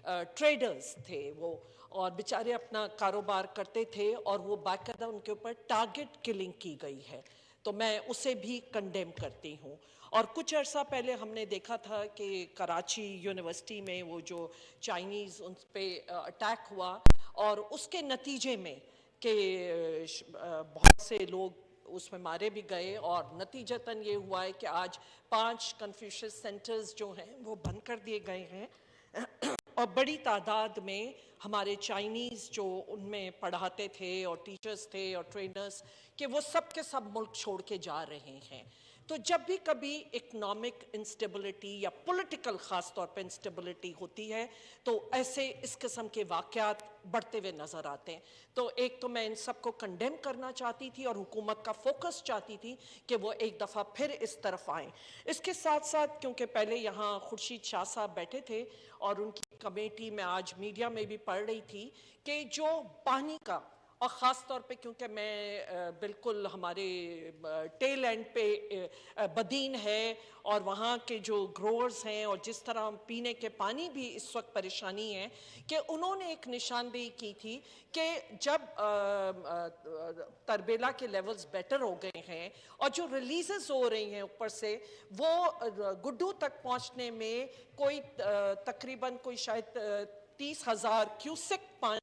Traders थे वो, और बेचारे अपना कारोबार करते थे और वो बाकायदा उनके ऊपर टारगेट किलिंग की गई है, तो मैं उसे भी कंडेम करती हूँ। और कुछ अर्सा पहले हमने देखा था कि कराची यूनिवर्सिटी में वो जो चाइनीज़ उन पे अटैक हुआ और उसके नतीजे में कि बहुत से लोग उसमें मारे भी गए, और नतीजतन ये हुआ है कि आज 5 कन्फ्यूशियस सेंटर्स जो हैं वो बंद कर दिए गए हैं और बड़ी तादाद में हमारे चाइनीज़ जो उनमें पढ़ाते थे और टीचर्स थे और ट्रेनर्स कि वो सब के सब मुल्क छोड़ के जा रहे हैं। तो जब भी कभी इकोनॉमिक इंस्टेबिलिटी या पॉलिटिकल ख़ास तौर पर इंस्टेबिलिटी होती है तो ऐसे इस किस्म के वाक़यात बढ़ते हुए नज़र आते हैं। तो एक तो मैं इन सबको कंडेम करना चाहती थी और हुकूमत का फोकस चाहती थी कि वो एक दफ़ा फिर इस तरफ आएँ। इसके साथ साथ क्योंकि पहले यहाँ खुर्शीद शाह साहब बैठे थे और उनकी कमेटी में आज मीडिया में भी पढ़ रही थी कि जो पानी का, और ख़ास तौर पे क्योंकि मैं बिल्कुल हमारे टेल एंड पे बदीन है और वहाँ के जो ग्रोअर्स हैं और जिस तरह पीने के पानी भी इस वक्त परेशानी है, कि उन्होंने एक निशानदेही की थी कि जब तरबेला के लेवल्स बेटर हो गए हैं और जो रिलीजेस हो रही हैं ऊपर से वो गुड्डू तक पहुँचने में कोई तकरीबन कोई शायद 30,000 क्यूसेक पानी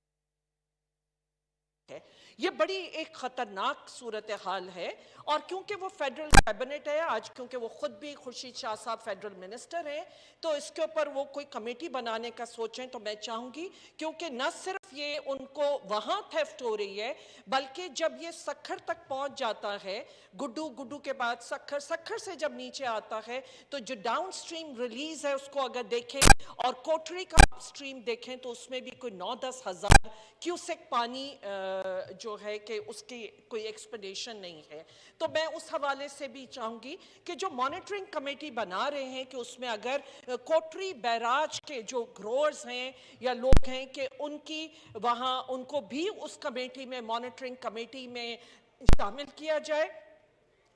है, ये बड़ी एक खतरनाक सूरत हाल है। और क्योंकि वो फेडरल कैबिनेट है आज, क्योंकि वो खुद भी खुर्शीद शाह साहब फेडरल मिनिस्टर हैं, तो इसके ऊपर वो कोई कमेटी बनाने का सोचें तो मैं चाहूँगी, क्योंकि न सिर्फ ये उनको वहाँ थेफ्ट हो रही है बल्कि जब ये सक्खर तक पहुँच जाता है, गुड्डू के बाद सक्खर से जब नीचे आता है तो जो डाउन स्ट्रीम रिलीज है उसको अगर देखें और कोटरी का अप स्ट्रीम देखें तो उसमें भी कोई 9-10 हज़ार क्यूसेक पानी जो है कि उसकी कोई एक्सपेक्टेशन नहीं है। तो मैं उस हवाले से भी चाहूँगी कि जो मॉनिटरिंग कमेटी बना रहे हैं कि उसमें अगर कोटरी बैराज के जो ग्रोअर्स हैं या लोग हैं कि उनकी वहाँ उनको भी उस कमेटी में, मॉनिटरिंग कमेटी में शामिल किया जाए।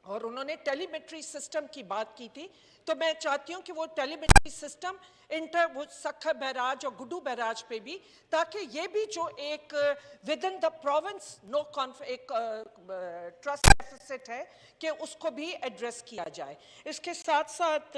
और उन्होंने टेलीमेट्री सिस्टम की बात की थी, तो मैं चाहती हूँ कि वो टेलीमेट्री सिस्टम वो सक्खर बैराज और गुड्डू बैराज पे भी, ताकि ये भी जो एक विद इन द प्रोविंस एक ट्रस्ट डेफिसिट है कि उसको भी एड्रेस किया जाए। इसके साथ साथ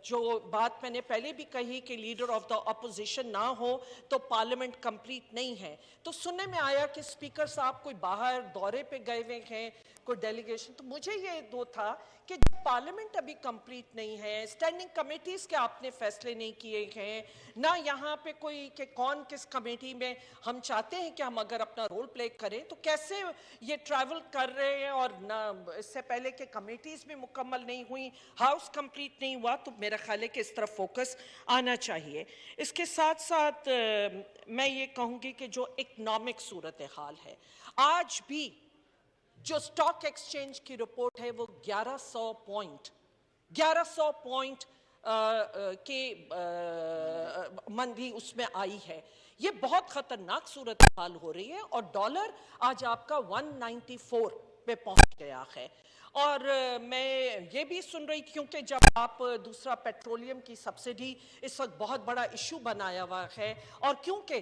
जो बात मैंने पहले भी कही कि लीडर ऑफ द अपोजिशन ना हो तो पार्लियामेंट कंप्लीट नहीं है, तो सुनने में आया कि स्पीकर साहब कोई बाहर दौरे पे गए हुए हैं, कोई डेलीगेशन, तो मुझे ये दो था कि जब पार्लियामेंट अभी कंप्लीट नहीं है, स्टैंडिंग कमेटीज़ के आपने फैसले नहीं किए हैं, ना यहाँ पे कोई कि कौन किस कमेटी में, हम चाहते हैं कि हम अगर अपना रोल प्ले करें तो कैसे ये ट्रैवल कर रहे हैं, और ना इससे पहले कि कमेटीज़ भी मुकम्मल नहीं हुई, हाउस कंप्लीट नहीं हुआ, तो मेरा ख्याल है कि इस तरफ फोकस आना चाहिए। इसके साथ साथ मैं ये कहूँगी कि जो इकनॉमिक सूरत हाल है, आज भी जो स्टॉक एक्सचेंज की रिपोर्ट है वो 1100 पॉइंट के मंदी उसमें आई है, ये बहुत खतरनाक सूरत हाल हो रही है। और डॉलर आज आपका 194 पे पहुंच गया है। और मैं ये भी सुन रही, क्योंकि जब आप दूसरा पेट्रोलियम की सब्सिडी इस वक्त बहुत बड़ा इशू बनाया हुआ है, और क्योंकि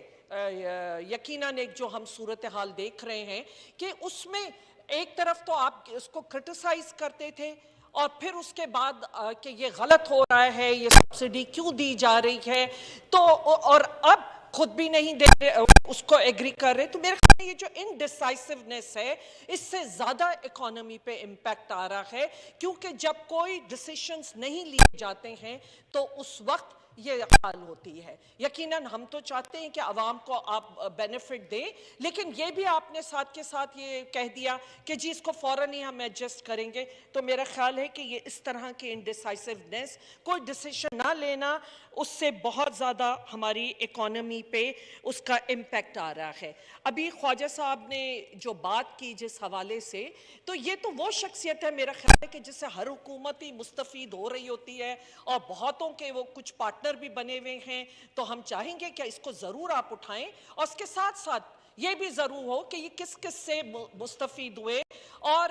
यकीनन एक जो हम सूरत हाल देख रहे हैं कि उसमें एक तरफ तो आप इसको क्रिटिसाइज करते थे और फिर उसके बाद कि ये गलत हो रहा है, ये सब्सिडी क्यों दी जा रही है, तो और अब खुद भी नहीं दे रहे, उसको एग्री कर रहे, तो मेरे ख्याल में ये जो इनडिसाइसिवनेस है इससे ज़्यादा इकोनॉमी पे इम्पैक्ट आ रहा है, क्योंकि जब कोई डिसीशंस नहीं लिए जाते हैं तो उस वक्त ये हाल होती है। यकीनन हम तो चाहते हैं कि आवाम को आप बेनिफिट दें, लेकिन ये भी आपने साथ के साथ ये कह दिया कि जी इसको फ़ौरन ही हम एडजस्ट करेंगे, तो मेरा ख्याल है कि ये इस तरह की इनडिसाइसिवनेस, कोई डिसीजन ना लेना, उससे बहुत ज़्यादा हमारी इकोनॉमी पे उसका इम्पैक्ट आ रहा है। अभी ख्वाजा साहब ने जो बात की जिस हवाले से, तो ये तो वो शख्सियत है मेरा ख्याल है कि जिससे हर हुकूमत ही मुस्तफ़ीद हो रही होती है और बहुतों के वो कुछ पार्टनर भी बने हुए हैं, तो हम चाहेंगे कि इसको ज़रूर आप उठाएं और इसके साथ साथ ये भी ज़रूर हो कि ये किस किस से मुस्तफ़ीद हुए और